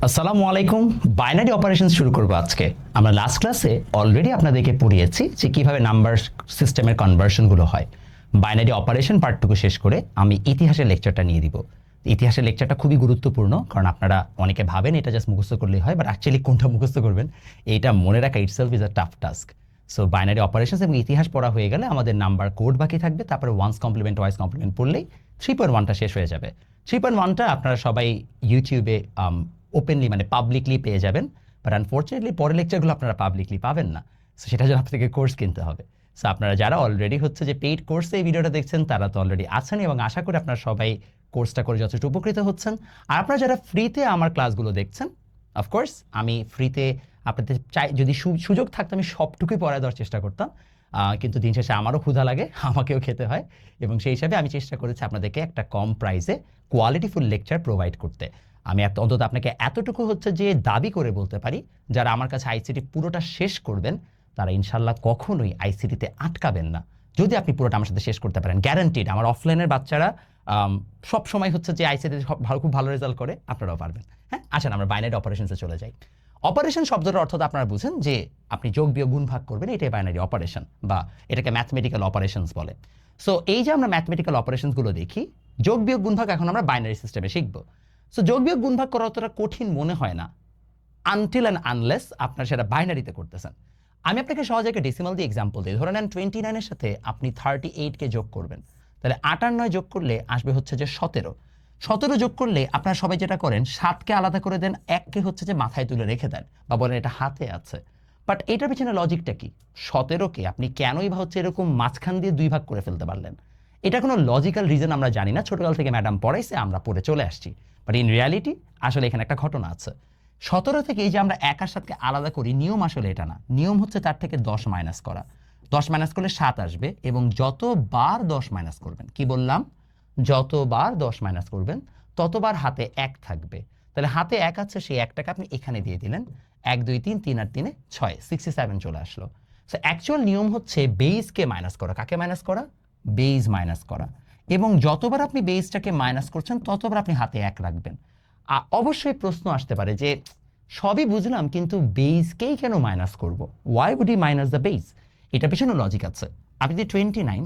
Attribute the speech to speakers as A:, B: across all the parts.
A: আসসালামু আলাইকুম। Binary operations শুরু করব আজকে। আমরা লাস্ট ক্লাসে অলরেডি আপনাদেরকে পড়িয়েছি যে কিভাবে নাম্বার সিস্টেমের কনভার্সনগুলো হয়। বাইনারি অপারেশন পার্টটুকু শেষ করে আমি ইতিহাসের লেকচারটা নিয়ে দিব। ইতিহাসের লেকচারটা খুবই গুরুত্বপূর্ণ, কারণ আপনারা অনেকে ভাবেন এটা জাস্ট মুখস্থ করলেই হয়, বাট অ্যাকচুয়ালি কোনটা মুখস্থ করবেন এইটা মনে রাখা itself is a tough task. So binary operations এবং ইতিহাস পড়া হয়ে গেলে আমাদের নাম্বার কোড বাকি থাকবে, তারপরে ওয়ান্স কমপ্লিমেন্ট ওয়াইস কমপ্লিমেন্ট পড়লেই 3.1টা শেষ হয়ে যাবে। 3.1টা আপনারা সবাই ইউটিউবে ওপেনলি মানে পাবলিকলি পেয়ে যাবেন, বাট আনফর্চুনেটলি পরের লেকচারগুলো আপনারা পাবলিকলি পাবেন না। সো সেটার জন্য আপনাদেরকে কোর্স কিনতে হবে। সো আপনারা যারা অলরেডি হচ্ছে যে পেইড কোর্সে এই ভিডিওটা দেখছেন তারা তো অলরেডি আছেন, এবং আশা করি আপনারা সবাই কোর্সটা করে যথেষ্ট উপকৃত হচ্ছেন। আর আপনারা যারা ফ্রিতে আমার ক্লাসগুলো দেখছেন, অফকোর্স আমি ফ্রিতে আপনাদের চাই, যদি সুযোগ থাকতো আমি সবটুকুই পড়ায় দেওয়ার চেষ্টা করতাম, কিন্তু দিন শেষে আমারও ক্ষুধা লাগে, আমাকেও খেতে হয়, এবং সেই হিসাবে আমি চেষ্টা করেছি আপনাদেরকে একটা কম প্রাইসে কোয়ালিটিফুল লেকচার প্রোভাইড করতে। আমি অন্তত আপনাকে এতটুকু হচ্ছে যে দাবি করে বলতে পারি, যারা আমার কাছে আইসিটি পুরোটা শেষ করবেন তারা ইনশাল্লাহ কখনোই আইসিটিতে আটকাবেন না, যদি আপনি পুরোটা আমার সাথে শেষ করতে পারেন। গ্যারান্টিড। আমার অফলাইনের বাচ্চারা সব সময় হচ্ছে যে আইসিটিতে খুব ভালো রেজাল্ট করে, আপনারাও পারবেন। হ্যাঁ, আসেন আমরা বাইনারি অপারেশনসে চলে যাই। অপারেশন শব্দটার অর্থ আপনারা বুঝেন যে আপনি যোগ বিয়োগ গুণ ভাগ করবেন, এটাই বাইনারি অপারেশন, বা এটাকে ম্যাথমেটিক্যাল অপারেশনস বলে। সো এই যে আমরা ম্যাথমেটিক্যাল অপারেশনসগুলো দেখি, যোগ বিয়োগ গুণ ভাগ এখন আমরা বাইনারি সিস্টেমে শিখবো। সো যোগ বিয়োগ গুণ ভাগ করা অতটা কঠিন মনে হয় না, আনটিল অ্যান্ড আনলেস আপনার সেটা বাইনারিতে করতেছেন। আমি আপনাকে সহজে একটা ডেসিমাল দিয়ে এক্সাম্পল দিই। ধরে নেন 29-এর সাথে আপনি 38কে যোগ করবেন, তাহলে 8 আর 9 যোগ করলে আসবে হচ্ছে যে 17। 17 যোগ করলে আপনারা সবাই যেটা করেন, 7কে আলাদা করে দেন, 1কে হচ্ছে যে মাথায় তুলে রেখে দেন, বা বলেন এটা হাতে আছে। বাট এটার পিছনে লজিকটা কি? 17কে আপনি কেনই বা হচ্ছে এরকম মাঝখান দিয়ে 2 ভাগ করে ফেলতে পারলেন? এটা কোনো লজিক্যাল রিজন আমরা জানি না, ছোটকাল থেকে ম্যাডাম পড়াইছে, আমরা পড়ে চলে আসছি। বাট ইন রিয়ালিটি আসলে এখানে একটা ঘটনা আছে। 17 থেকে এই যে আমরা 1 আর 7কে আলাদা করি, নিয়ম আসলে এটা না। নিয়ম হচ্ছে তার থেকে 10 মাইনাস করা। 10 মাইনাস করলে 7 আসবে, এবং যতবার 10 মাইনাস করবেন, কি বললাম, যতবার 10 মাইনাস করবেন ততবার হাতে 1 থাকবে। তাহলে হাতে 1 আছে, সেই 1টাকে আপনি এখানে দিয়ে দিলেন। 1 2 3, 3 আর 3 6, 67 চলে আসলো। সো অ্যাকচুয়াল নিয়ম হচ্ছে বেইজকে মাইনাস করা। কাকে মাইনাস করা? বেইজ মাইনাস করা। এবং যতবার আপনি বেইজটাকে মাইনাস করছেন ততবার আপনি হাতে 1 রাখবেন। অবশ্যই প্রশ্ন আসতে পারে যে সবই বুঝলাম, কিন্তু বেইজকেই কেন মাইনাস করব? Why would you minus the base? এটা পিছনে লজিক আছে। আপনি যদি 29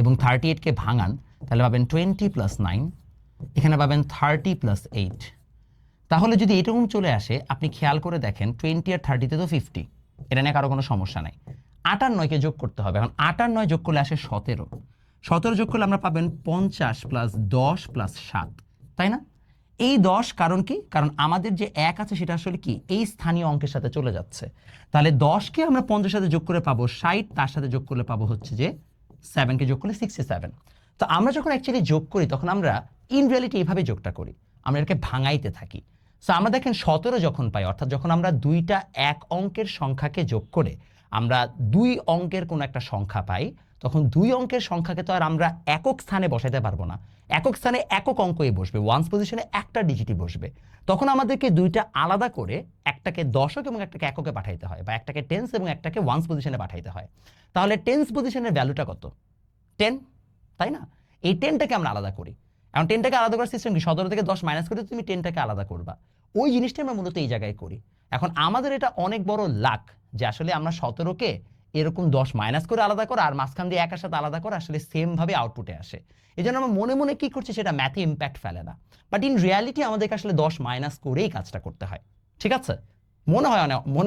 A: এবং 38কে ভাঙান, তাহলে পাবেন 20 + 9, এখানে পাবেন 30 + 8। তাহলে যদি এরকম চলে আসে, আপনি খেয়াল করে দেখেন 20 আর 30তে তো 50, এটা নিয়ে কারো কোনো সমস্যা নাই। 8 আর 9কে যোগ করতে হবে। এখন 8 আর 9 যোগ করলে আসে 17। 17 যোগ করলে আমরা পাবেন 50 + 10 + 7, তাই না? এই 10 কারণ কি? কারণ আমাদের যে 1 আছে সেটা আসলে কি এই স্থানীয় অঙ্কের সাথে চলে যাচ্ছে। তাহলে 10কে আমরা 50 সাথে যোগ করে পাবো 60, তার সাথে যোগ করলে পাবো হচ্ছে যে 7কে যোগ করলে 67। তো আমরা যখন অ্যাকচুয়ালি যোগ করি তখন আমরা ইন রিয়ালিটি এইভাবে যোগটা করি, আমরা এটাকে ভাঙাইতে থাকি। সো আমরা দেখেন 17 যখন পাই, অর্থাৎ যখন আমরা দুইটা এক অঙ্কের সংখ্যাকে যোগ করে আমরা 2 অঙ্কের কোনো একটা সংখ্যা পাই, তখন 2 অঙ্কের সংখ্যাকে তো আর আমরা একক স্থানে বসাইতে পারবো না। একক স্থানে একক অঙ্কই বসবে, ওয়ান্স পজিশনে একটা ডিজিটই বসবে। তখন আমাদেরকে দুইটা আলাদা করে একটাকে দশক এবং একটাকে এককে পাঠাইতে হয়, বা একটাকে টেন্স এবং একটাকে ওয়ান্স পজিশনে পাঠাইতে হয়। তাহলে টেন্স পজিশনের ভ্যালুটা কত? 10, তাই না? এই 10টাকে আমরা আলাদা করি। এখন 10টাকে আলাদা করার সিস্টেম কি? 17 থেকে 10 মাইনাস করে তুমি 10টাকে আলাদা করবা। ওই জিনিসটা আমরা মূলত এই জায়গায় করি। এখন আমাদের এটা অনেক বড় লাক যে আসলে আমরা 17কে এরকম 10 মাইনাস করে আলাদা করা আর মাঝখান দিয়ে 1 এর সাথে আলাদা করা আসলে সেম ভাবে আউটপুটে আসে। এই জন্য আমরা মনে মনে কি করছি সেটা ম্যাথে ইম্প্যাক্ট ফেলে না, বাট ইন রিয়ালিটি আমাদেরকে আসলে 10 মাইনাস করেই কাজটা করতে হয়। ঠিক আছে? মনে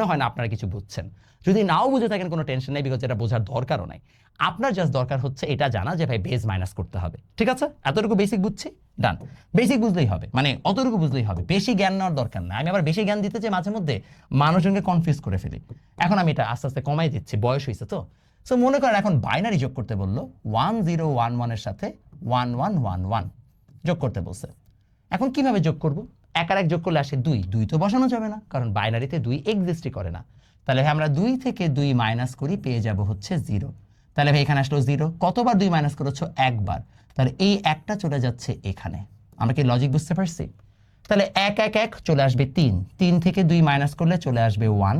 A: হয় না আপনারা কিছু বুঝছেন। যদি নাও বুঝে থাকেন কোনো টেনশন নেই, বিকজ এটা বোঝার দরকারও নাই। আপনার জাস্ট দরকার হচ্ছে এটা জানা যে ভাই বেস মাইনাস করতে হবে। ঠিক আছে? এতটুকু বেসিক বুঝছি, ডান। বেসিক বুঝলেই হবে, মানে অতটুকু বুঝলেই হবে, বেশি জ্ঞান নেওয়ার দরকার না। আমি আবার বেশি জ্ঞান দিতে চাই, মাঝে মধ্যে মানুষজনকে কনফিউজ করে ফেলি। এখন আমি এটা আস্তে আস্তে কমাই দিচ্ছি, বয়স হয়েছে তো। সো মনে করেন এখন বাইনারি যোগ করতে বললো, 1011 এর সাথে 1111 যোগ করতে বলছে। এখন কিভাবে যোগ করব? 1 আর 1 যোগ করলে আসে 2, 2 তো বসানো যাবে না, কারণ বাইনারিতে 2 এক্সিস্টই করে না। তাহলে আমরা 2 থেকে 2 মাইনাস করি, পেয়ে যাব হচ্ছে 0। তাহলে ভাই এখানে আসলো 0। কতবার 2 মাইনাস করেছো? একবার। তাহলে এই একটা চলে যাচ্ছে এখানে। আমরা কি লজিক বুঝতে পারছি? তাহলে 1 1 1 চলে আসবে 3, 3 থেকে 2 মাইনাস করলে চলে আসবে 1।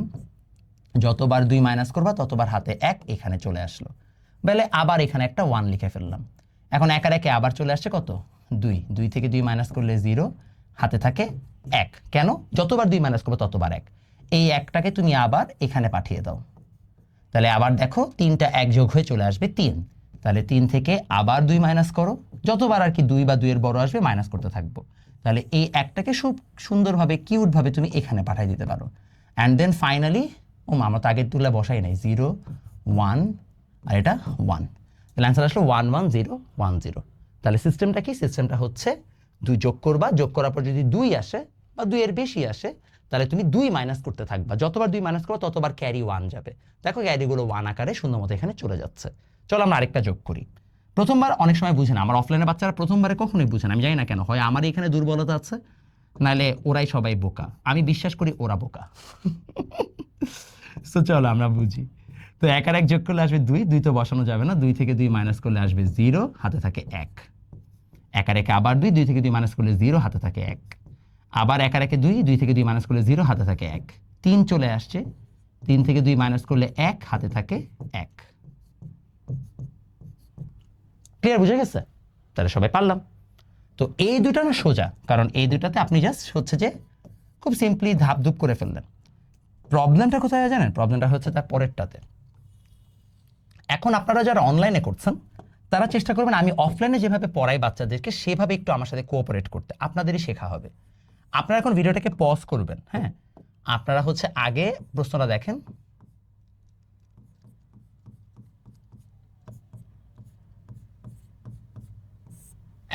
A: যতবার 2 মাইনাস করবা ততবার হাতে 1 এখানে চলে আসলো। বলে আবার এখানে একটা 1 লিখে ফেললাম। এখন 1 আর 1 আবার চলে আসছে কত? 2, 2 থেকে 2 মাইনাস করলে 0, হাতে থাকে 1 কেন যতবার 2 মাইনাস করবে ততবার 1 এই 1টাকে তুমি আবার এখানে পাঠিয়ে দাও তাহলে আবার দেখো 3টা 1 যোগ হয়ে চলে আসবে 3 তাহলে 3 থেকে আবার 2 মাইনাস করো যতবার আর কি 2 বা 2 এর বড় আসবে মাইনাস করতে থাকবো তাহলে এই 1টাকে খুব সুন্দরভাবে কিউট ভাবে তুমি এখানে পাঠিয়ে দিতে পারো এন্ড দেন ফাইনালি আমরা তো আগের তুলনায় বসাই নাই 0 1 আর এটা 1 তাহলে অ্যান্সার আসলো 1 1 0 1 0 তাহলে সিস্টেমটা কি সিস্টেমটা হচ্ছে 2 যোগ করবা যোগ করার পর যদি 2 আসে বা 2 এর বেশি আসে তাহলে তুমি 2 মাইনাস করতে থাকবা যতবার 2 মাইনাস করো ততবার ক্যারি 1 যাবে দেখো ক্যারিগুলো 1 আকারে শূন্য মতো এখানে চলে যাচ্ছে চলো আমরা আরেকটা যোগ করি প্রথমবার অনেক সময় বুঝে না আমার অফলাইনে বাচ্চারা প্রথমবারে কখনোই বুঝে না আমি জানি না কেন হয় আমার এখানে দুর্বলতা আছে নাহলে ওরাই সবাই বোকা আমি বিশ্বাস করি ওরা বোকা তো চলো আমরা বুঝি তো 1 আর 1 যোগ করলে আসবে 2 2 তো বসানো যাবে না 2 থেকে 2 মাইনাস করলে আসবে 0 হাতে থাকে 1 1 আর 1 আবার 2 2 থেকে 2 মাইনাস করলে 0 হাতে থাকে 1 আবার 1 আর 1 2 2 থেকে 2 মাইনাস করলে 0 হাতে থাকে 1 3 চলে আসছে 3 থেকে 2 মাইনাস করলে 1 হাতে থাকে 1 ক্লিয়ার বুঝে গেছে তাহলে সবাই পারলাম তো এই দুটো না সোজা কারণ এই দুটাতে আপনি জাস্ট হচ্ছে যে খুব সিম্পলি ধাপধুপ করে ফেললেন প্রবলেমটা কোথায় জানেন প্রবলেমটা হচ্ছে তার পরেরটাতে এখন আপনারা যারা অনলাইনে করছেন তারা চেষ্টা করবেন আমি অফলাইনে যেভাবে পড়াই বাচ্চাদেরকে সেভাবে একটু আমার সাথে কোঅপারেট করতে আপনাদেরই শেখা হবে আপনারা এখন ভিডিওটাকে পজ করবেন হ্যাঁ আপনারা হচ্ছে আগে প্রশ্নটা দেখেন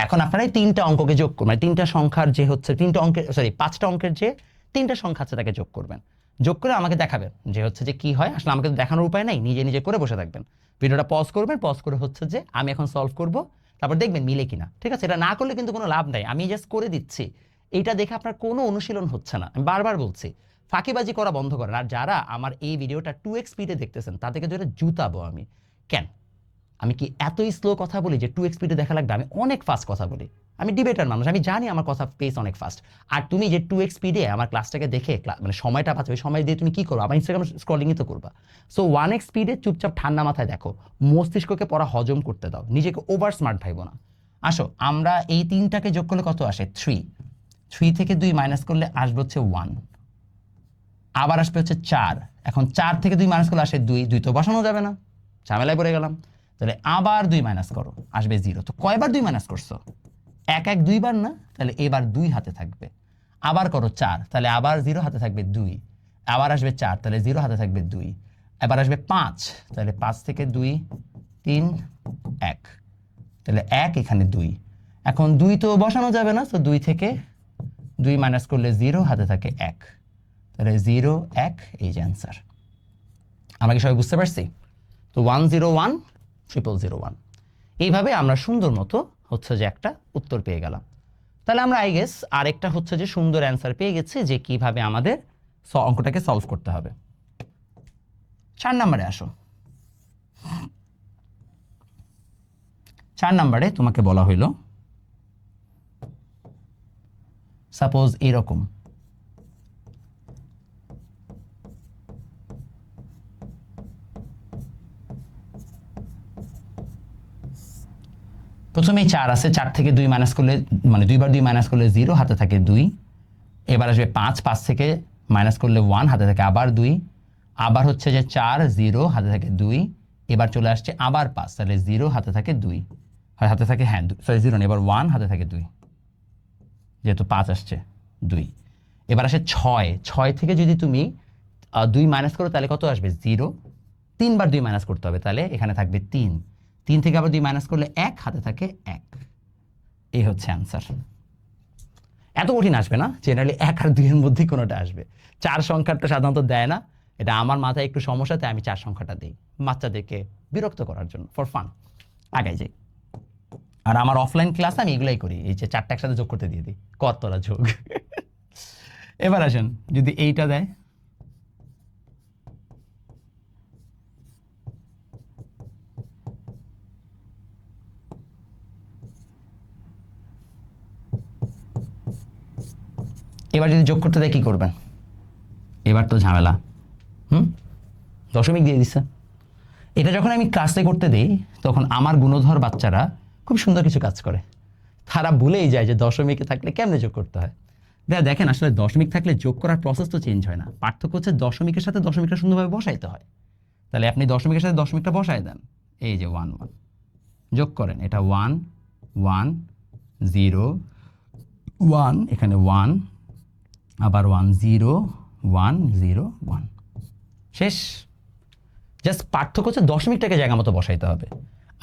A: এখন আপনারা এই 3টা অঙ্ককে যোগ করবেন মানে 3টা সংখ্যার যে হচ্ছে 3টা অঙ্কের সরি 5টা অঙ্কের যে 3টা সংখ্যা আছে তাকে যোগ করবেন যোগ করে আমাকে দেখাবেন যে হচ্ছে যে কি হয় আসলে আমাকে তো দেখানোর উপায় নাই নিজে নিজে করে বসে থাকবেন ভিডিওটা পজ করবেন পজ করে হচ্ছে যে আমি এখন সলভ করব তারপর দেখবেন মিলে কিনা ঠিক আছে এটা না করলে কিন্তু কোনো লাভ নাই আমি জাস্ট করে দিচ্ছি এইটা দেখে আপনার কোনো অনুশীলন হচ্ছে না আমি বারবার বলছি ফাঁকিবাজি করা বন্ধ করেন আর যারা আমার এই ভিডিওটা 2x স্পিডে দেখতেছেন তাদেরকে ধরে জুতাবো আমি কেন আমি কি এতই স্লো কথা বলি যে 2x স্পিডে দেখা লাগবে আমি অনেক ফাস্ট কথা বলি আমি ডিবেটার মানুষ আমি জানি আমার কথা পেস অনেক ফাস্ট আর তুমি যে 2x স্পিডে আমার ক্লাসটাকে দেখে মানে সময়টা বাঁচবে সময় দিয়ে তুমি কি করবে আমার ইনস্টাগ্রাম স্ক্রলিংই তো করবা সো 1x স্পিডে চুপচাপ ঠান্ডা মাথায় দেখো মস্তিষ্ককে পড়া হজম করতে দাও নিজেকে ওভার স্মার্ট ভাইবো না আসো আমরা এই 3টাকে যোগ করলে কত আসে 3 থেকে 2 মাইনাস করলে আসবে হচ্ছে 1 আবার আসবে হচ্ছে 4 এখন 4 থেকে 2 মাইনাস করলে আসে 2 2 তো বসানো যাবে না ঝামেলায় পড়ে গেলাম তাহলে আবার 2 মাইনাস করো আসবে 0 তো কয়বার 2 মাইনাস করছো 1 1 2 বার না তাহলে এবার 2 হাতে থাকবে আবার করো 4 তাহলে আবার 0 হাতে থাকবে 2 আবার আসবে 4 তাহলে 0 হাতে থাকবে 2 এবার আসবে 5 তাহলে 5 থেকে 2 3 1 তাহলে 1 এখানে 2 এখন 2 তো বসানো যাবে না তো 2 থেকে 2 মাইনাস করলে 0 হাতে থাকে 1 তাহলে 0 1 এই যে অ্যান্সার আমরা কি সবাই বুঝতে পারছি তো 101 0001 এইভাবে আমরা সুন্দর মতো হচ্ছে যে একটা উত্তর পেয়ে গেলাম তাহলে আমরা আই গেস আরেকটা হচ্ছে যে সুন্দর অ্যান্সার পেয়ে গেছি যে কিভাবে আমাদের অঙ্কটাকে সলভ করতে হবে 4 নম্বরে আসো 4 নম্বরে তোমাকে বলা হইলো সাপোজ এরকম প্রথমেই 4 আছে 4 থেকে 2 মাইনাস করলে মানে 2 বার 2 মাইনাস করলে 0 হাতে থাকে 2 এবার আসবে 5 5 থেকে মাইনাস করলে 1 হাতে থাকে আবার 2 আবার হচ্ছে যে 4 0 হাতে থাকে 2 এবার চলে আসছে আবার 5 তাহলে 0 হাতে থাকে 2 হাতে থাকে হ্যাঁ সরি 0 না এবার 1 হাতে থাকে 2 যেহেতু 5 আসছে 2 এবার আসে 6 থেকে যদি তুমি 2 মাইনাস করো তাহলে কত আসবে 0 3 বার 2 মাইনাস করতে হবে তাহলে এখানে থাকবে 3 থেকে আবার 2 মাইনাস করলে 1 হাতে থাকে 1 এই হচ্ছে অ্যান্সার এত কঠিন আসবে না জেনারেলি 1 আর 2 এর মধ্যে কোনোটা আসবে 4 সংখ্যাটা সাধারণত দেয় না এটা আমার মাথায় একটু সমস্যা তাই আমি 4 সংখ্যাটা দিই বাচ্চাদেরকে বিরক্ত করার জন্য ফর ফান আগাই যাই আর আমার অফলাইন ক্লাসে আমি এগুলাই করি এই যে 4টা একসাথে যোগ করতে দিয়ে দিই কতটা যোগ এবার আসেন যদি এইটা দেয় এবার যদি যোগ করতে দেয় কি করবেন এবার তো ঝামেলা দশমিক দিয়ে দিচ্ছে এটা যখন আমি ক্লাসে করতে দিই তখন আমার গুণধর বাচ্চারা খুব সুন্দর কিছু কাজ করে তারা ভুলেই যায় যে দশমিকে থাকলে কেমনে যোগ করতে হয় দেখেন আসলে দশমিক থাকলে যোগ করার প্রসেস তো চেঞ্জ হয় না, পার্থক্য হচ্ছে দশমিকের সাথে দশমিকটা সুন্দরভাবে বসাইতে হয়। তাহলে আপনি দশমিকের সাথে দশমিকটা বসাই দেন, এই যে 1 1 যোগ করেন, এটা 1 1 0 1, এখানে 1 আবার 1 0 1 0 1, শেষ। জাস্ট পার্থক্য হচ্ছে দশমিকটাকে জায়গা মতো বসাইতে হবে।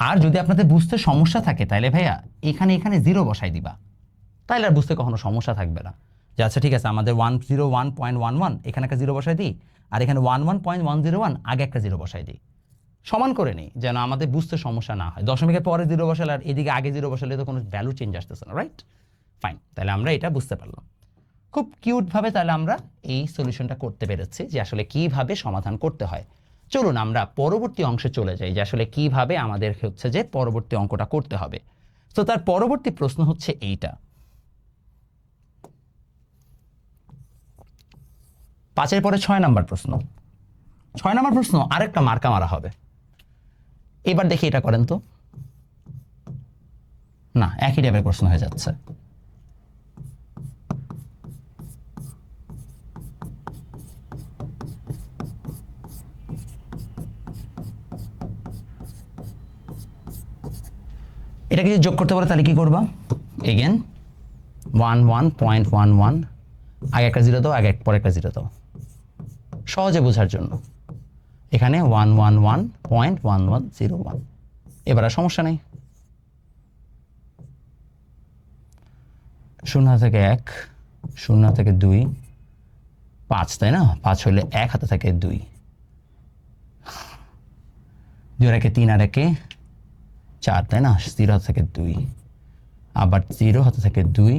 A: আর যদি আপনাদের বুঝতে সমস্যা থাকে তাহলে ভাইয়া এখানে এখানে 0 বসাই দিবা, তাহলে আর বুঝতে কখনো সমস্যা থাকবে না। যে আচ্ছা ঠিক আছে, আমাদের 101.11 এখানে একটা 0 বসাই দিই, আর এখানে 11.101 আগে একটা 0 বসাই দিই, সমান করে নিই যেন আমাদের বুঝতে সমস্যা না হয়। দশমিকের পরে 0 বসালে আর এদিকে আগে 0 বসালে তো কোনো ভ্যালু চেঞ্জ আসতেছে না, রাইট? ফাইন, তাহলে আমরা এটা বুঝতে পারলাম খুব কিউটভাবে। তাহলে আমরা এই সলিউশনটা করতে পেরেছি যে আসলে কিভাবে সমাধান করতে হয়। চলুন আমরা পরবর্তী অংশে চলে যাই যে আসলে কিভাবে আমাদের হচ্ছে যে পরবর্তী অঙ্কটা করতে হবে। তো তার পরবর্তী প্রশ্ন হচ্ছে এইটা, 5-এর পরে 6 নাম্বার প্রশ্ন। 6 নাম্বার প্রশ্ন আরেকটা মার্কা মারা হবে। এবার দেখি এটা করেন তো, না একই টাইপের প্রশ্ন হয়ে যাচ্ছে। এটাকে যদি যোগ করতে পারো তাহলে কি করবা? এগেন 11.11, আগে একটা 0 দাও, আগে পরে একটা 0 দাও, সহজে বোঝার জন্য। এখানে 111.1101, এবার আর সমস্যা নেই। 0 থেকে 1, 0 থেকে 2, 5, তাই না? 5 হলে 1 হাতে থাকে 2, 2 রেখে 3 আর একে 4, তাই না? 0 হাতে থাকে 2, আবার 0 হাতে থাকে 2,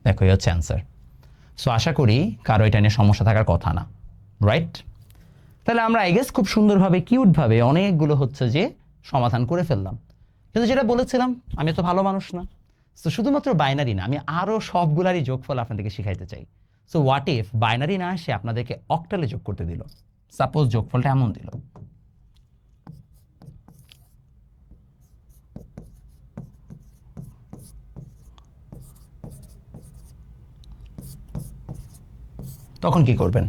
A: দেখো এই হচ্ছে অ্যান্সার। সো আশা করি কারো এটা নিয়ে সমস্যা থাকার কথা না, রাইট? তাহলে আমরা আই গেস খুব সুন্দরভাবে কিউটভাবে অনেকগুলো হচ্ছে যে সমাধান করে ফেললাম। কিন্তু যেটা বলেছিলাম, আমি তো ভালো মানুষ না, সো শুধুমাত্র বাইনারি না, আমি আরও সবগুলারই যোগফল আপনাদেরকে শিখাইতে চাই। সো হোয়াট ইফ বাইনারি না এসে আপনাদেরকে অক্টালে যোগ করতে দিল, সাপোজ যোগফলটা এমন দিল, তখন কি করবেন?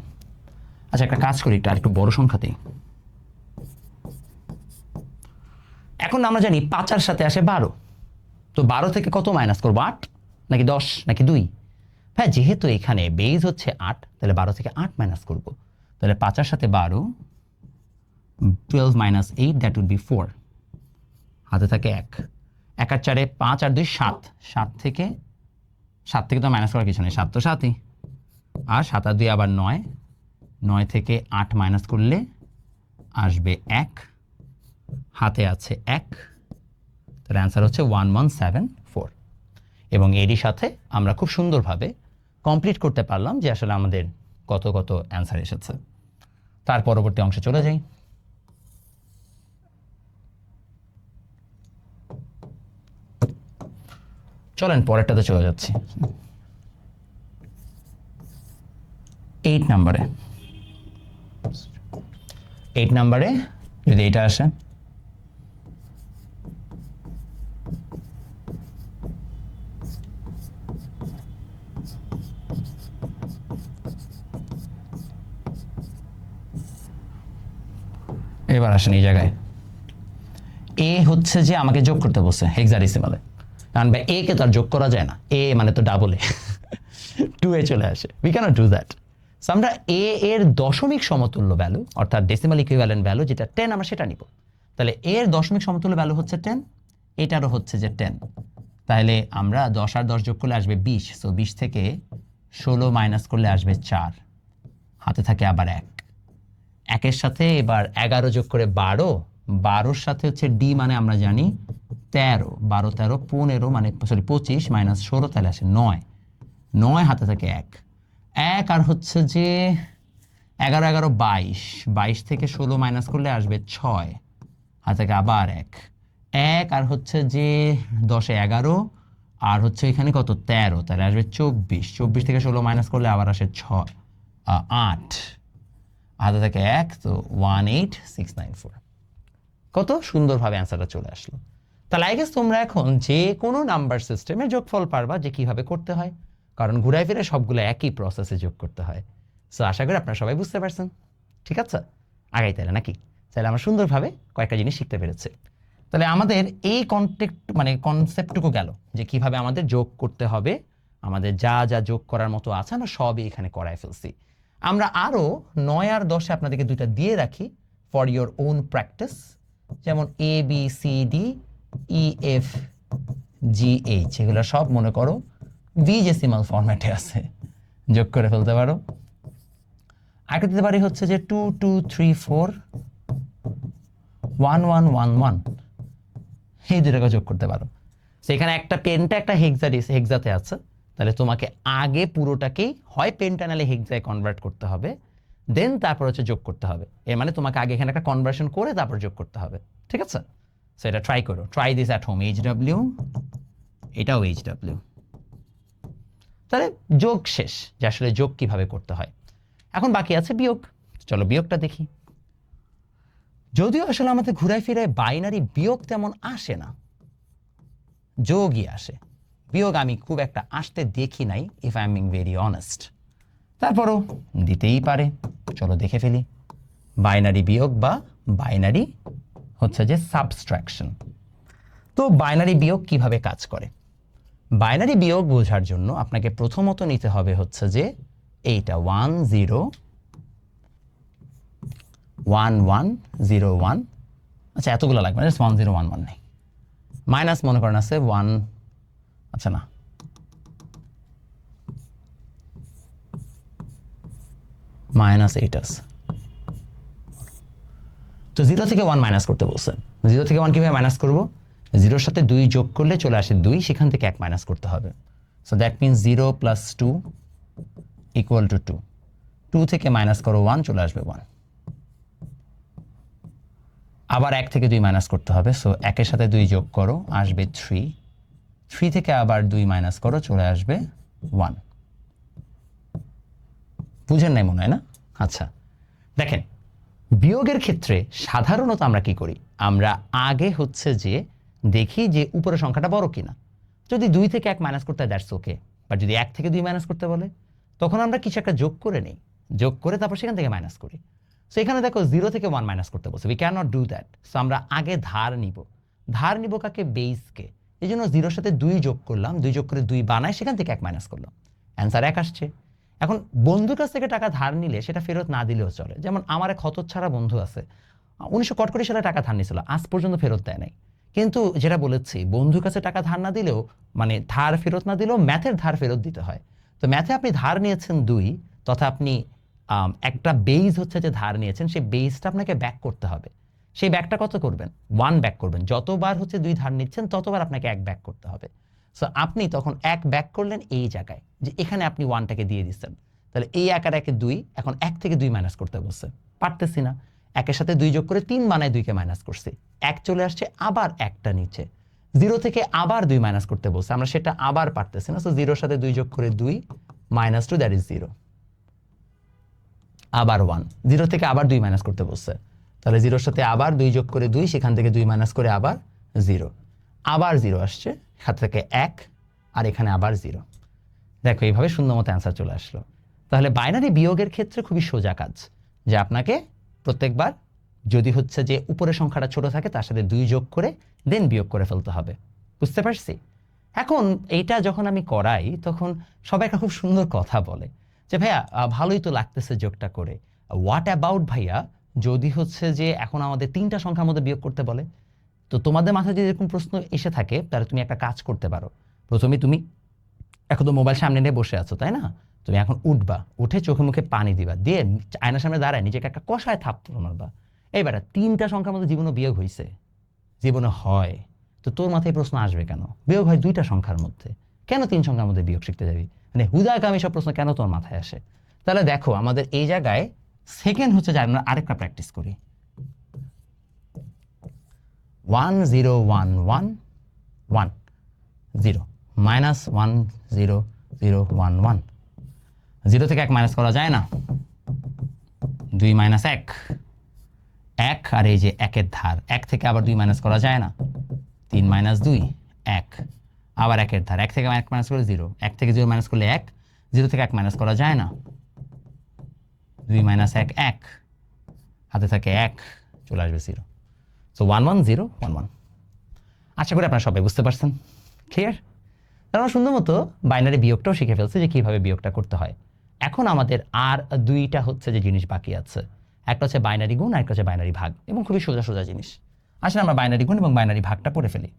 A: আচ্ছা একটা কাজ করি, একটা আরেকটু বড় সংখ্যাতেই। এখন আমরা জানি 5 সাথে আসে 12, তো 12 থেকে কত মাইনাস করবো? 8 নাকি 10 নাকি 2? হ্যাঁ, যেহেতু এখানে বেজ হচ্ছে 8, তাহলে 12 থেকে 8 মাইনাস করবো। তাহলে 5 সাথে 12, 12 minus 8, দ্যাট উড বি 4, হাতে থাকে 1, 1 আর 4, 5 আর 2 7, 7 থেকে তো মাইনাস করার কিছু নেই, 7 তো 7ই, আর 7 আর 2 আবার 9, 9 থেকে 8 মাইনাস করলে আসবে 1, হাতে আছে 1, তার অ্যান্সার হচ্ছে 1174। এবং এরই সাথে আমরা খুব সুন্দরভাবে কমপ্লিট করতে পারলাম যে আসলে আমাদের কত কত অ্যান্সার এসেছে। তার পরবর্তী অংশে চলে যাই। চলেন পরেরটাতে চলে যাচ্ছি। 8 নাম্বারে যদি এটা আসে, এবার আসেন এই জায়গায়, এ হচ্ছে যে আমাকে যোগ করতে বলছে হেক্সাডেসিমালে, কারণ ভাই এ কে তো আর যোগ করা যায় না, এ মানে তো ডাবল এ, 2 চলে আসে, we can't do that. So আমরা এ এর দশমিক সমতুল্য ভ্যালু অর্থাৎ ডেসিমাল ইকুইভ্যালেন্ট ভ্যালু যেটা 10 আমরা সেটা নিব। তাহলে এর দশমিক সমতুল্য ভ্যালু হচ্ছে 10, এটারও হচ্ছে যে 10। তাহলে আমরা 10 আর 10 যোগ করলে আসবে 20, সো 20 থেকে 16 মাইনাস করলে আসবে 4, হাতে থাকে আবার 1, 1-এর সাথে এবার 11 যোগ করে 12, 12-র সাথে হচ্ছে ডি মানে আমরা জানি 13, 12 13 15 মানে 25 মাইনাস 16 তাহলে আসে 9, 9 হাতে থাকে 1, 1 আর হচ্ছে যে 11 11 22, 22 থেকে 16 মাইনাস করলে আসবে 6, হাতে থাকে আবার 1, 1 আর হচ্ছে যে 10-এ 11 আর হচ্ছে এখানে কত 13, তাহলে আসবে 24, 24 থেকে 16 মাইনাস করলে আবার আসে 8, হাতে থাকে 1, তো 18694। কত সুন্দরভাবে অ্যান্সারটা চলে আসলো। তাহলে আই গেস তোমরা এখন যে কোনো নাম্বার সিস্টেমে যোগফল পারবা যে কিভাবে করতে হয়, কারণ ঘুরায় ফিরে সবগুলো একই প্রসেসে যোগ করতে হয়। সো আশা করি আপনারা সবাই বুঝতে পারছেন। ঠিক আছে, আগাই তাহলে নাকি? তাহলে আমরা সুন্দরভাবে কয়েকটা জিনিস শিখতে পেরেছি। তাহলে আমাদের এই কনসেপ্টটুকু গেল যে কিভাবে আমাদের যোগ করতে হবে, আমাদের যা যা যোগ করার মতো আছে আমরা সবই এখানে করায় ফেলছি। আমরা আরও 9 আর 10 আপনাদেরকে দুইটা দিয়ে রাখি ফর ইয়োর ওন প্র্যাকটিস, যেমন A B C D E F G H, এগুলো সব মনে করো ভিজেসিমাল ফরম্যাটে আছে, যোগ করে ফেলতে পারো। আগে দিতে পারি হচ্ছে যে 2 2 3 4 1 1 1 1, এই দুটাকে যোগ করতে পারো। সেখানে একটা পেনটা একটা হেক্সাতে আছে, তাহলে তোমাকে আগে পুরোটাকেই হয় পেনটা নালে হেক্সায় কনভার্ট করতে হবে, দেন তারপর হচ্ছে যোগ করতে হবে। এর মানে তোমাকে আগে এখানে একটা কনভার্সন করে তারপর যোগ করতে হবে। ঠিক আছে, সো এটা ট্রাই করো, try this at home. HW, এটাও HW। তাহলে যোগ শেষ, যে আসলে যোগ কিভাবে করতে হয়। এখন বাকি আছে বিয়োগ। চলো বিয়োগটা দেখি। যদিও আসলে আমাদের ঘুরায় ফিরায় বাইনারি বিয়োগ তেমন আসে না, যোগই আসে, বিয়োগ আমি খুব একটা আসতে দেখি নাই, if I am being very honest. তারপরও দিতেই পারে, চলো দেখে ফেলি। বাইনারি বিয়োগ বা বাইনারি হচ্ছে যে সাবস্ট্রাকশন। তো বাইনারি বিয়োগ কিভাবে কাজ করে? বাইনারি বিয়োগ বোঝার জন্য আপনাকে প্রথমত নিতে হবে হচ্ছে যে এইটা 1 0 1 1 0 1, আচ্ছা এতগুলো লাগবে না, 1 0 1 1 নেই। মাইনাস মনে করেন আছে 1, আচ্ছা না, -8 আছে। তো 0 থেকে 1 মাইনাস করতে বলছেন। 0 থেকে 1 কিভাবে মাইনাস করব? 0 সাথে 2 যোগ করলে চলে আসে 2, সেখান থেকে 1 মাইনাস করতে হবে। So that means 0 + 2 = 2। 2 থেকে মাইনাস করো 1, চলে আসবে 1। আবার 1 থেকে 2 মাইনাস করতে হবে, সো 1 এর সাথে 2 যোগ করো, আসবে 3। 3 থেকে আবার 2 মাইনাস করো, চলে আসবে 1। বুঝেন নাই মনে হয় না? আচ্ছা দেখেন, বিয়োগের ক্ষেত্রে সাধারণত আমরা কি করি? আমরা আগে হচ্ছে যে দেখি যে উপরের সংখ্যাটা বড় কিনা। যদি 2 থেকে 1 মাইনাস করতে হয় দ্যাটস ওকে, বাট যদি 1 থেকে 2 মাইনাস করতে বলে তখন আমরা কিছু একটা যোগ করে নিই, যোগ করে তারপর সেখান থেকে মাইনাস করি। সো এখানে দেখো 0 থেকে 1 মাইনাস করতে বলছে, we can not do that. So আমরা আগে ধার নিব কাকে? বেসকে। এই জন্য 0 সাথে 2 যোগ করলাম, 2 যোগ করে 2 বানায়, সেখান থেকে 1 মাইনাস করলাম, অ্যান্সার 1 আসছে। এখন বন্ধুর কাছ থেকে টাকা ধার নিলে সেটা ফেরত না দিলেও চলে। যেমন আমার এক হতচ্ছাড়া বন্ধু আছে, 1991 সালে টাকা ধার নিয়েছিল, আজ পর্যন্ত ফেরত দেয় নাই। কিন্তু যেটা বলেছি, বন্ধুর কাছে টাকা ধার না দিলেও, মানে ধার ফেরত না দিলেও ম্যাথের ধার ফেরত দিতে হয়। তো ম্যাথে আপনি ধার নিয়েছেন 2, তথা আপনি একটা বেস হচ্ছে যে ধার নিয়েছেন, সেই বেসটা আপনাকে ব্যাক করতে হবে। সেই ব্যাকটা কত করবেন? 1 ব্যাক করবেন। যতবার হচ্ছে 2 ধার নিচ্ছেন ততবার আপনাকে 1 ব্যাক করতে হবে। সো আপনি তখন 1 ব্যাক করলেন এই জায়গায়, যে এখানে আপনি 1টাকে দিয়ে দিচ্ছেন। তাহলে এই 1 আর 1 2, এখন 1 থেকে 2 মাইনাস করতে বলছে, পারতেছি না। 1 এর সাথে 2 যোগ করে 3 বানায় 2কে মাইনাস করছি, 1 চলে আসছে, আবার 1টা নিচে। 0 থেকে আবার 2 মাইনাস করতে বলছে, আমরা সেটা আবার পারতেছি না। সো 0 এর সাথে 2 যোগ করে 2 -2, দ্যাট ইজ 0। আবার 1, 0 থেকে আবার 2 মাইনাস করতে বলছে, তাহলে 0 এর সাথে আবার 2 যোগ করে 2, সেখান থেকে 2 মাইনাস করে আবার 0, আবার 0 আসছে, এখান থেকে 1, আর এখানে আবার 0। দেখো এইভাবে শূন্য মতো অ্যান্সার চলে আসলো। তাহলে বাইনারি বিয়োগের ক্ষেত্রে খুবই সোজা কাজ, যে আপনাকে প্রত্যেকবার যদি হচ্ছে যে উপরের সংখ্যাটা ছোট থাকে তার সাথে 2 যোগ করে দেন বিয়োগ করে ফেলতে হবে। বুঝতে পারছি? এখন এইটা যখন আমি করাই তখন সবাই একটা খুব সুন্দর কথা বলে যে ভাইয়া ভালোই তো লাগতেছে যোগটা করে, হোয়াট অ্যাবাউট ভাইয়া যদি হচ্ছে যে এখন আমাদের 3টা সংখ্যার মধ্যে বিয়োগ করতে বলে? তো তোমাদের মাথায় যদি এরকম প্রশ্ন এসে থাকে তাহলে তুমি একটা কাজ করতে পারো। প্রথমে তুমি এখন তো মোবাইল সামনে নিয়ে বসে আছো, তাই না? তুমি এখন উঠবা, উঠে চোখে মুখে পানি দিবা, দিয়ে আয়নার সামনে দাঁড়ায় নিজেকে একটা কষায় থাপ্পড় মারবা। এইবার 3টা সংখ্যার মধ্যে জীবনে বিয়োগ হয়েছে? জীবনে হয়। তো তোর মাথায় প্রশ্ন আসবে কেন? বিয়োগ হয় 2টা সংখ্যার মধ্যে, কেন 3 সংখ্যার মধ্যে বিয়োগ শিখতে যাবি? মানে হুদাকামি সব প্রশ্ন কেন তোর মাথায় আসে? তাহলে দেখো আমাদের এই জায়গায় সেকেন্ড হচ্ছে যে আমরা আরেকটা প্র্যাকটিস করি। 1 0 1 1 1 0 -1 0 0 1 1। 0 থেকে 1 মাইনাস করা যায় না, 2 - 1 1, আর এই যে 1 এর ধার, 1 থেকে আবার 2 মাইনাস করা যায় না, 3 - 2 1, আবার 1 এর ধার, 1 থেকে 1 মাইনাস করলে 0, 1 থেকে 0 মাইনাস করলে 1, 0 থেকে 1 মাইনাস করা যায় না, 2 মাইনাস 1 1, হাতে থাকে 1, চলে আসবে 0। সো 1 1 0 1 1। আশা করি আপনারা সবাই বুঝতে পারছেন, ক্লিয়ার? আমরা সুন্দর মতো বাইনারি বিয়োগটাও শিখে ফেলছি যে কীভাবে বিয়োগটা করতে হয়। এখন আমাদের আর দুইটা হচ্ছে যে জিনিস বাকি আছে, একটা হচ্ছে বাইনারি গুণ আর একটা হচ্ছে বাইনারি ভাগ, এবং খুবই সোজা সোজা জিনিস। আসলে আমরা বাইনারি গুণ এবং বাইনারি ভাগটা পড়ে ফেলি।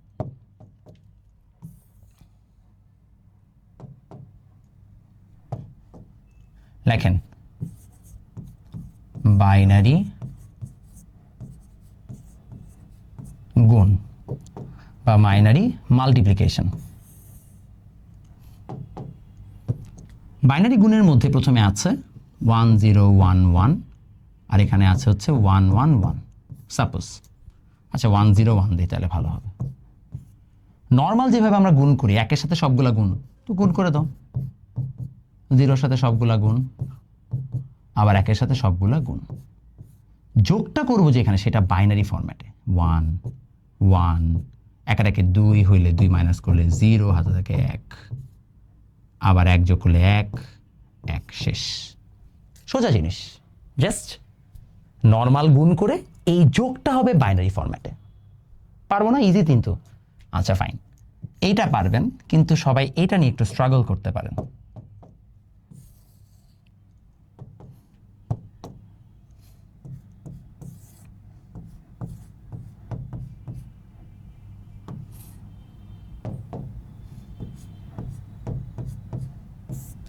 A: লেখেন বাইনারি গুণ বা বাইনারি মাল্টিপ্লিকেশন। বাইনারি গুণের মধ্যে প্রথমে আছে 1 0 1 1, আর এখানে আছে হচ্ছে 1 1 1। সাপোজ আচ্ছা 1 0 1 দিই, তাহলে ভালো হবে। নর্মাল যেভাবে আমরা গুণ করি, একের সাথে সবগুলা গুণ, তো গুণ করে দাও। 0 সাথে সবগুলা গুণ, আবার একের সাথে সবগুলা গুণ। যোগটা করবো যেখানে সেটা বাইনারি ফরম্যাটে, 1 1, একের একে 2 হইলে 2 মাইনাস করলে 0, হাতে থাকে 1, আবার 1 যোগ করলে 1 1, শেষ। সোজা জিনিস, জাস্ট নর্মাল গুণ করে এই যোগটা হবে বাইনারি ফরম্যাটে। পারবো না? ইজি কিন্তু। আচ্ছা ফাইন, এইটা পারবেন, কিন্তু সবাই এটা নিয়ে একটু স্ট্রাগল করতে পারেন।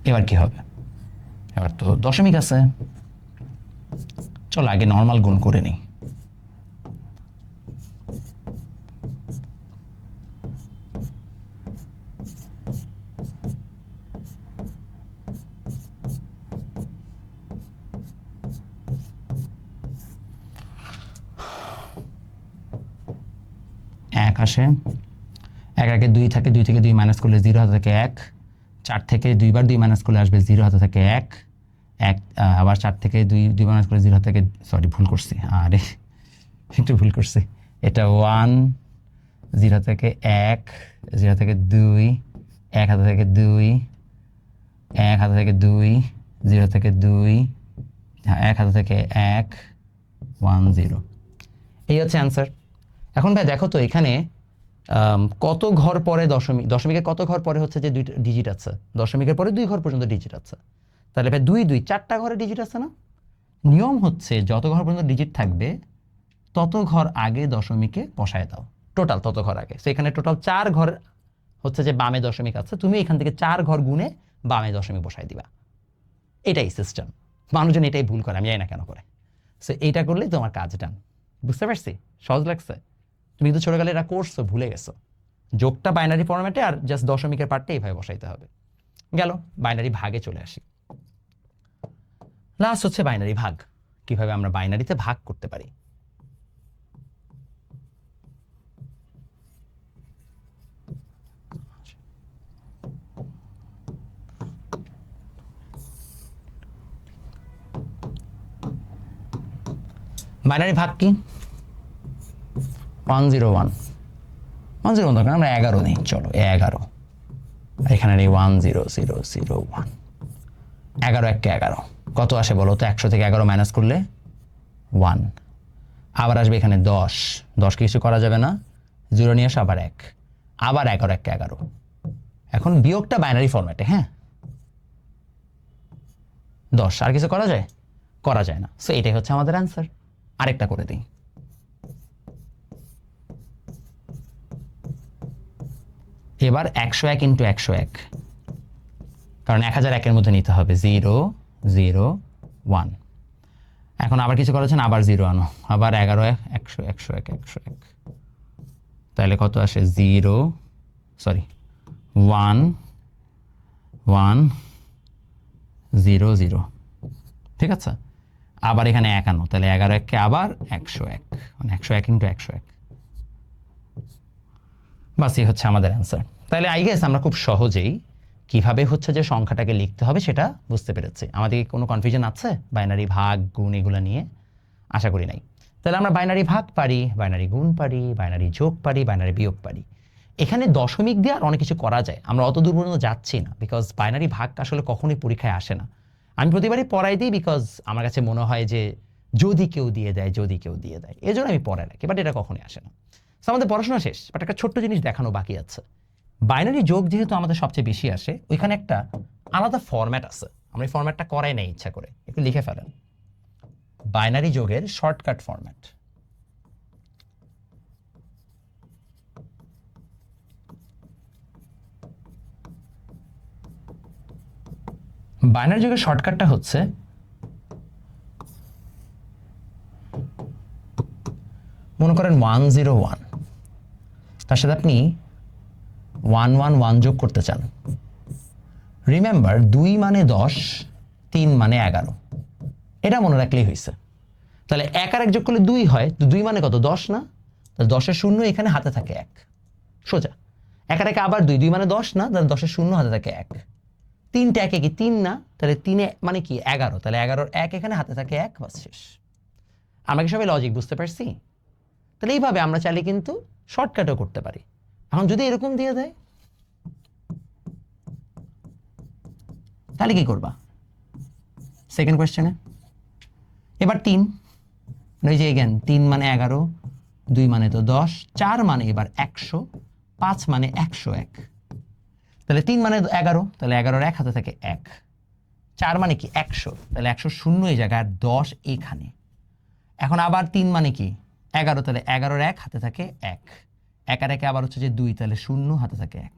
A: এবার কি হবে? এবার তো দশমিক আছে, চলো আগে নর্মাল গুণ করে নিই। এক আসে, এক একে 2 থাকে, 2 থেকে 2 মাইনাস করলে 0, হাতে থাকে 1, 4 থেকে 2 বার 2 মাইনাস করলে আসবে 0, হাতে থাকে 1 1, আবার 4 থেকে 2 মাইনাস করলে 0 হাতে থাকে, সরি ভুল করছি, আরে একটু ভুল করছি, এটা 1 0 থেকে 1 0 থেকে 2 1 হাতে থেকে 2 1 হাতে থেকে 2 0 থেকে 2, হ্যাঁ 1 হাতে থেকে 1 1 0। এই হচ্ছে অ্যান্সার। এখন ভাই দেখো তো এখানে কত ঘর পরে দশমিকের কত ঘর পরে হচ্ছে যে 2 ডিজিট আছে, দশমিকের পরে 2 ঘর পর্যন্ত ডিজিট আছে, তাহলে ভাই 2 2 4টা ঘরে ডিজিট আছে না? নিয়ম হচ্ছে যত ঘর পর্যন্ত ডিজিট থাকবে তত ঘর আগে দশমিকে বসায় দাও, টোটাল তত ঘর আগে। সো এখানে টোটাল 4 ঘর হচ্ছে যে বামে দশমিক আছে, তুমি এখান থেকে 4 ঘর গুণে বামে দশমিক বসায় দিবা। এটাই সিস্টেম। মানুষজন এটাই ভুল করে, আমি জানি না কেন করে। সো এইটা করলেই তোমার কাজ ডান। বুঝতে পারছি? সহজ লাগছে? তুমি কিন্তু ছোটকালে এটা করছো, ভুলে গেছো। যোগটা বাইনারি ফরম্যাটে, আর জাস্ট দশমিকের পার্টটা এইভাবে বসাইতে হবে। গেল, বাইনারি ভাগে চলে আসি। লাস্ট হচ্ছে বাইনারি ভাগ। কিভাবে আমরা বাইনারিতে ভাগ করতে পারি। বাইনারি ভাগ কি? 1 0 1 1 0 দরকার, আমরা 11 নেই, চলো 11, এখানে নেই 1 0 0 0 1, 11 1 11 কত আসে বলো তো? 100 থেকে 11 মাইনাস করলে 1, আবার আসবে এখানে 10 10 কিছু করা যাবে না, 0 নিয়ে আসো, আবার 1, আবার 11 1 11। এখন বিয়োগটা বাইনারি ফরম্যাটে, হ্যাঁ 10, আর কিছু করা যায়? করা যায় না। সো এটাই হচ্ছে আমাদের অ্যান্সার। আরেকটা করে দিই। এবার 101 ইন্টু 101, কারণ 1001 এর মধ্যে নিতে হবে 0 0 1। এখন আবার কিছু করেছেন, আবার 0 আনো, আবার 11 100 101 101, তাহলে কত আসে? 0 সরি 1 1 0 0, ঠিক আছে? আবার এখানে 1 আনো, তাহলে 11 1 কে আবার 101, মানে 101 ইন্টু 101। বাস, এই হচ্ছে আমাদের অ্যান্সার। তাহলে আই গেস আমরা খুব সহজেই কিভাবে হচ্ছে যে সংখ্যাটাকে লিখতে হবে সেটা বুঝতে পেরেছি। আমাদের কোনো কনফিউশন আছে বাইনারি ভাগ গুণ এগুলো নিয়ে? আশা করি নাই। তাহলে আমরা বাইনারি ভাগ পারি, বাইনারি গুণ পারি, বাইনারি যোগ পারি, বাইনারি বিয়োগ পারি। এখানে দশমিক দিয়ে আর অনেক কিছু করা যায়, আমরা অত দূর পর্যন্ত যাচ্ছি না, বিকজ বাইনারি ভাগ আসলে কখনোই পরীক্ষায় আসে না। আমি প্রতিবারই পড়াই দিই, বিকজ আমার কাছে মনে হয় যে যদি কেউ দিয়ে দেয়, যদি কেউ দিয়ে দেয়, এই জন্য আমি পড়াই রাখি, বাট এটা কখনোই আসে না। তো আমাদের পড়াশোনা শেষ, বাট একটা ছোট্ট জিনিস দেখানো বাকি আছে। বাইনারি যোগ যেহেতু আমাদের সবচেয়ে বেশি আসে, ওইখানে একটা আলাদা ফরম্যাট আছে, আমরা এই ফরম্যাটটা করাই নাই ইচ্ছা করে, একটু লিখে ফেলেন। বাইনারি যোগের শর্টকাট ফরম্যাট। বাইনারি যোগের শর্টকাটটা হচ্ছে মনে করেন 101, তার সাথে আপনি 111 যোগ করতে চান। রিমেম্বার 2 মানে 10, 3 মানে 11, এটা মনে রাখলেই হয়েছে। তাহলে 1 আর 1 যোগ করলে 2 হয়, তো 2 মানে কত? 10 না? তাহলে 10-এর শূন্য এখানে হাতে থাকে 1, সোজা। 1 আর 1 আবার 2, 2 মানে 10 না? তাহলে 10-এর শূন্য হাতে থাকে 1। 3টা 1 কি 3 না? তাহলে 3 মানে কি 11, তাহলে 11-র 1 এখানে হাতে থাকে 1, বাস শেষ। আমরা কি সবাই লজিক বুঝতে পারছি? তাহলে এইভাবে আমরা চাইলে কিন্তু শর্টকাটও করতে পারি। এখন যদি এরকম দিয়ে দেয় তাহলে কি করবা? সেকেন্ড কোয়েশ্চেনে এবার 3, ওই যে এগেন 3 মানে 11, 2 মানে তো 10, 4 মানে এবার 100, 5 মানে 101। তাহলে 3 মানে 11, তাহলে 11-এর 1 হাতে থাকে 1। 4 মানে কি 100, তাহলে 100 শূন্য এই জায়গায়, আর 10 এখানে। এখন আবার 3 মানে কি 11, তাহলে 11-এর 1 হাতে থাকে 1। 1 আর 1 আবার হচ্ছে যে 2, তাহলে শূন্য হাতে থাকে 1।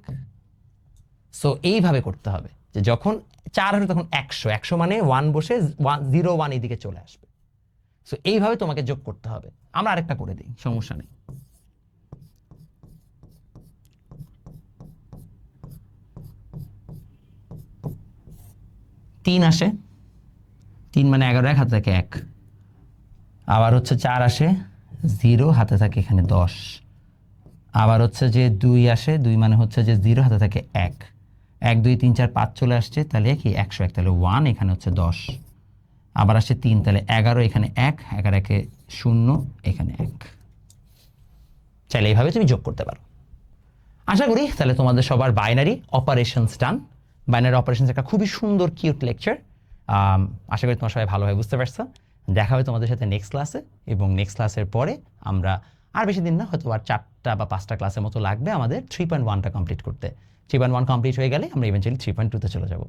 A: সো এইভাবে করতে হবে, যে যখন 4 হবে তখন 100, 100 মানে 1 বসে 0 1 এদিকে চলে আসবে। সো এইভাবে তোমাকে যোগ করতে হবে। আমরা আরেকটা করে দিই, সমস্যা নেই। তিন আসে, 3 মানে 11 1 হাতে থাকে 1। আবার হচ্ছে 4 আসে, 0 হাতে থাকে এখানে 10। আবার হচ্ছে যে 2 আসে, 2 মানে হচ্ছে যে 0 হাতে থাকে 1। 1 2 3 4 5 চলে আসছে, তাহলে কি 101, তাহলে 1 এখানে হচ্ছে 10। আবার আসে 3, তাহলে 11 এখানে 1, 11 একে 0 এখানে 1। চাইলে এইভাবে তুমি যোগ করতে পারো। আশা করি তাহলে তোমাদের সবার বাইনারি অপারেশনস ডান। বাইনারি অপারেশনস একটা খুবই সুন্দর কিউট লেকচার। আশা করি তোমরা সবাই ভালোভাবে বুঝতে পারছো। দেখা হবে তোমাদের সাথে নেক্সট ক্লাসে, এবং নেক্সট ক্লাসের পরে আমরা আর বেশি দিন না, হয়তো আর 4টা বা 5টা ক্লাসের মতো লাগবে আমাদের 3.1টা কমপ্লিট করতে। 3.1 কমপ্লিট হয়ে গেলে আমরা ইভেন্চুয়ালি 3.2তে চলে যাব।